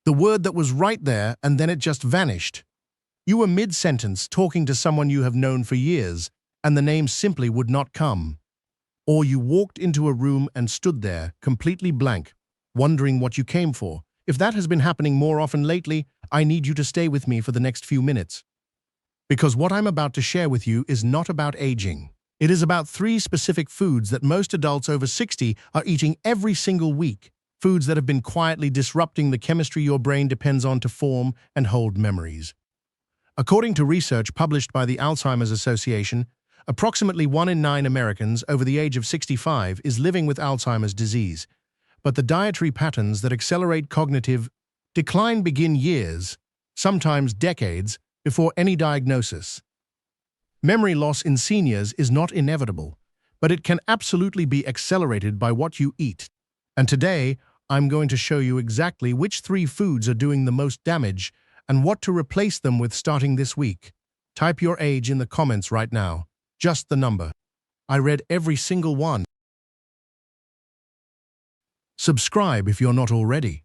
The word that was right there and then it just vanished. You were mid-sentence talking to someone you have known for years, and the name simply would not come. Or you walked into a room and stood there, completely blank, wondering what you came for. If that has been happening more often lately, I need you to stay with me for the next few minutes. Because what I'm about to share with you is not about aging. It is about 3 specific foods that most adults over 60 are eating every single week. Foods that have been quietly disrupting the chemistry your brain depends on to form and hold memories. According to research published by the Alzheimer's Association, approximately 1 in 9 Americans over the age of 65 is living with Alzheimer's disease. But the dietary patterns that accelerate cognitive decline begin years, sometimes decades, before any diagnosis. Memory loss in seniors is not inevitable, but it can absolutely be accelerated by what you eat. And today, I'm going to show you exactly which 3 foods are doing the most damage and what to replace them with starting this week. Type your age in the comments right now, just the number. I read every single one. Subscribe if you're not already.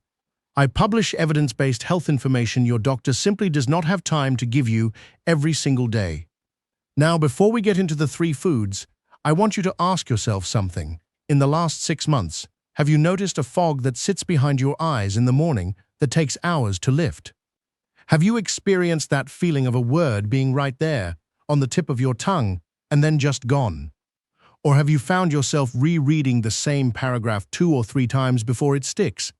I publish evidence-based health information your doctor simply does not have time to give you every single day. Now, before we get into the 3 foods, I want you to ask yourself something. In the last 6 months, have you noticed a fog that sits behind your eyes in the morning that takes hours to lift? Have you experienced that feeling of a word being right there, on the tip of your tongue, and then just gone? Or have you found yourself rereading the same paragraph 2 or 3 times before it sticks?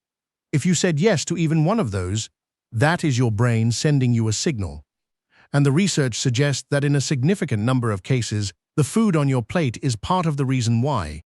If you said yes to even one of those, that is your brain sending you a signal. And the research suggests that in a significant number of cases, the food on your plate is part of the reason why.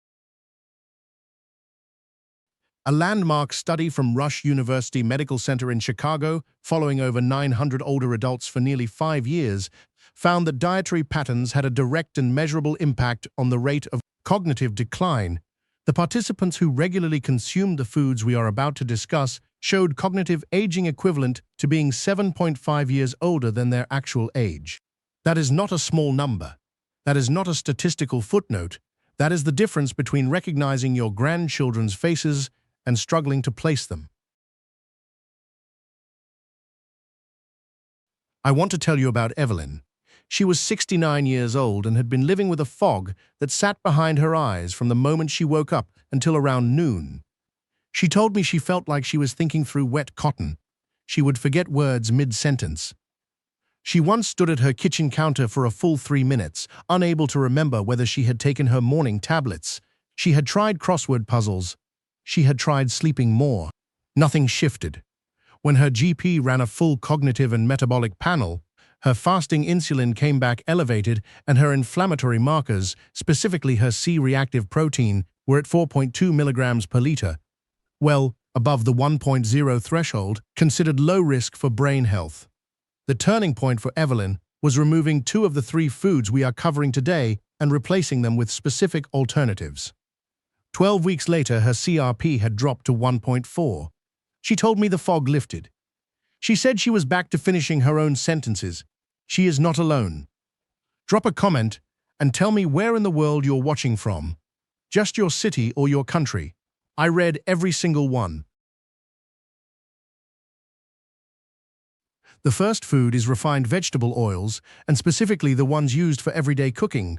A landmark study from Rush University Medical Center in Chicago, following over 900 older adults for nearly 5 years, found that dietary patterns had a direct and measurable impact on the rate of cognitive decline. The participants who regularly consumed the foods we are about to discuss showed cognitive aging equivalent to being 7.5 years older than their actual age. That is not a small number. That is not a statistical footnote. That is the difference between recognizing your grandchildren's faces and struggling to place them. I want to tell you about Evelyn. She was 69 years old and had been living with a fog that sat behind her eyes from the moment she woke up until around noon. She told me she felt like she was thinking through wet cotton. She would forget words mid-sentence. She once stood at her kitchen counter for a full 3 minutes, unable to remember whether she had taken her morning tablets. She had tried crossword puzzles. She had tried sleeping more. Nothing shifted. When her GP ran a full cognitive and metabolic panel, her fasting insulin came back elevated and her inflammatory markers, specifically her C-reactive protein, were at 4.2 milligrams per liter, well above the 1.0 threshold, considered low risk for brain health. The turning point for Evelyn was removing 2 of the 3 foods we are covering today and replacing them with specific alternatives. 12 weeks later, her CRP had dropped to 1.4. She told me the fog lifted. She said she was back to finishing her own sentences. She is not alone. Drop a comment and tell me where in the world you're watching from. Just your city or your country. I read every single one. The first food is refined vegetable oils, and specifically the ones used for everyday cooking.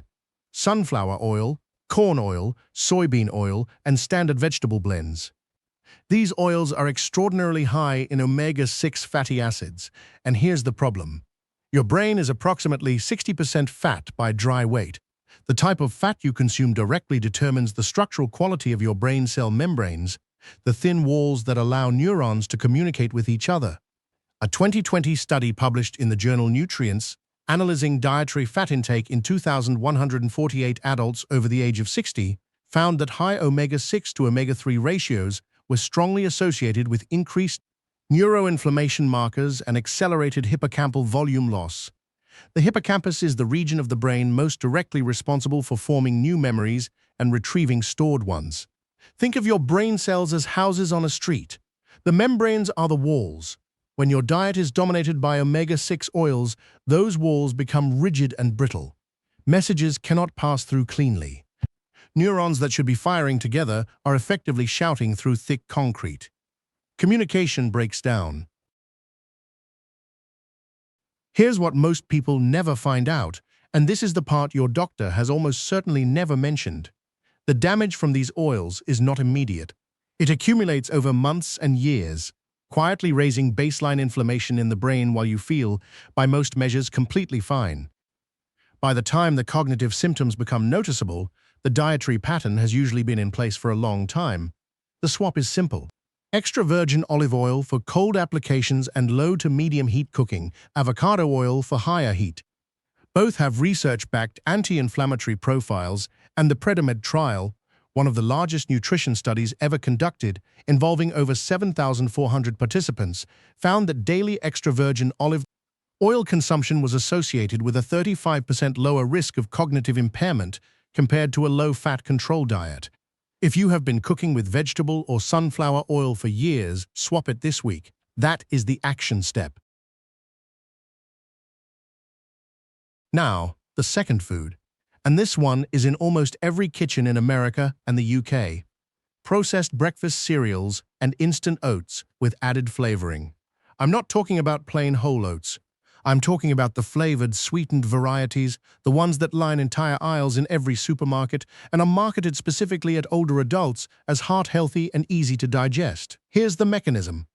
Sunflower oil, corn oil, soybean oil, and standard vegetable blends. These oils are extraordinarily high in omega-6 fatty acids, and here's the problem. Your brain is approximately 60% fat by dry weight. The type of fat you consume directly determines the structural quality of your brain cell membranes, the thin walls that allow neurons to communicate with each other. A 2020 study published in the journal Nutrients, analyzing dietary fat intake in 2,148 adults over the age of 60, found that high omega-6 to omega-3 ratios were strongly associated with increased neuroinflammation markers and accelerated hippocampal volume loss. The hippocampus is the region of the brain most directly responsible for forming new memories and retrieving stored ones. Think of your brain cells as houses on a street. The membranes are the walls. When your diet is dominated by omega-6 oils, those walls become rigid and brittle. Messages cannot pass through cleanly. Neurons that should be firing together are effectively shouting through thick concrete. Communication breaks down. Here's what most people never find out, and this is the part your doctor has almost certainly never mentioned. The damage from these oils is not immediate. It accumulates over months and years, quietly raising baseline inflammation in the brain while you feel, by most measures, completely fine. By the time the cognitive symptoms become noticeable, the dietary pattern has usually been in place for a long time. The swap is simple. Extra virgin olive oil for cold applications and low to medium heat cooking, avocado oil for higher heat. Both have research-backed anti-inflammatory profiles, and the Predimed trial, one of the largest nutrition studies ever conducted, involving over 7,400 participants, found that daily extra virgin olive oil consumption was associated with a 35% lower risk of cognitive impairment compared to a low-fat control diet. If you have been cooking with vegetable or sunflower oil for years, swap it this week. That is the action step. Now, the second food. And this one is in almost every kitchen in America and the UK. Processed breakfast cereals and instant oats with added flavoring. I'm not talking about plain whole oats. I'm talking about the flavored, sweetened varieties, the ones that line entire aisles in every supermarket and are marketed specifically at older adults as heart-healthy and easy to digest. Here's the mechanism.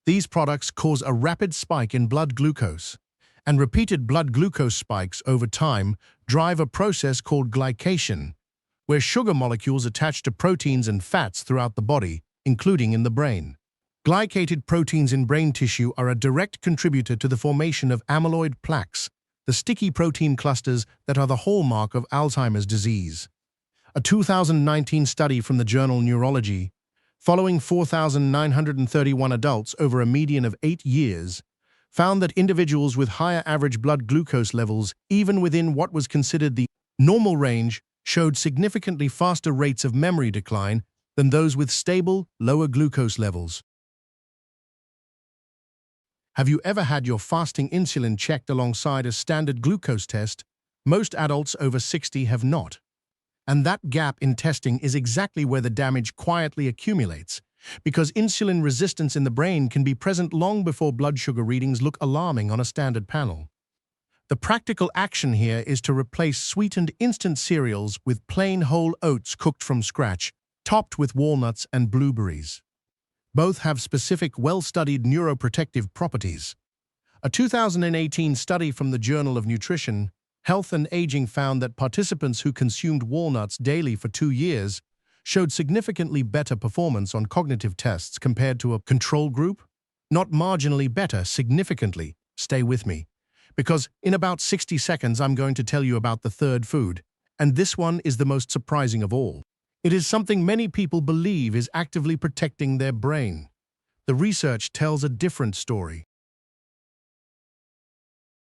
These products cause a rapid spike in blood glucose, and repeated blood glucose spikes over time drive a process called glycation, where sugar molecules attach to proteins and fats throughout the body, including in the brain. Glycated proteins in brain tissue are a direct contributor to the formation of amyloid plaques, the sticky protein clusters that are the hallmark of Alzheimer's disease. A 2019 study from the journal Neurology, following 4,931 adults over a median of 8 years, found that individuals with higher average blood glucose levels, even within what was considered the normal range, showed significantly faster rates of memory decline than those with stable, lower glucose levels. Have you ever had your fasting insulin checked alongside a standard glucose test? Most adults over 60 have not. And that gap in testing is exactly where the damage quietly accumulates, because insulin resistance in the brain can be present long before blood sugar readings look alarming on a standard panel. The practical action here is to replace sweetened instant cereals with plain whole oats cooked from scratch, topped with walnuts and blueberries. Both have specific, well-studied neuroprotective properties. A 2018 study from the Journal of Nutrition, Health and Aging found that participants who consumed walnuts daily for 2 years showed significantly better performance on cognitive tests compared to a control group. Not marginally better, significantly. Stay with me, because in about 60 seconds I'm going to tell you about the third food, and this one is the most surprising of all. It is something many people believe is actively protecting their brain. The research tells a different story.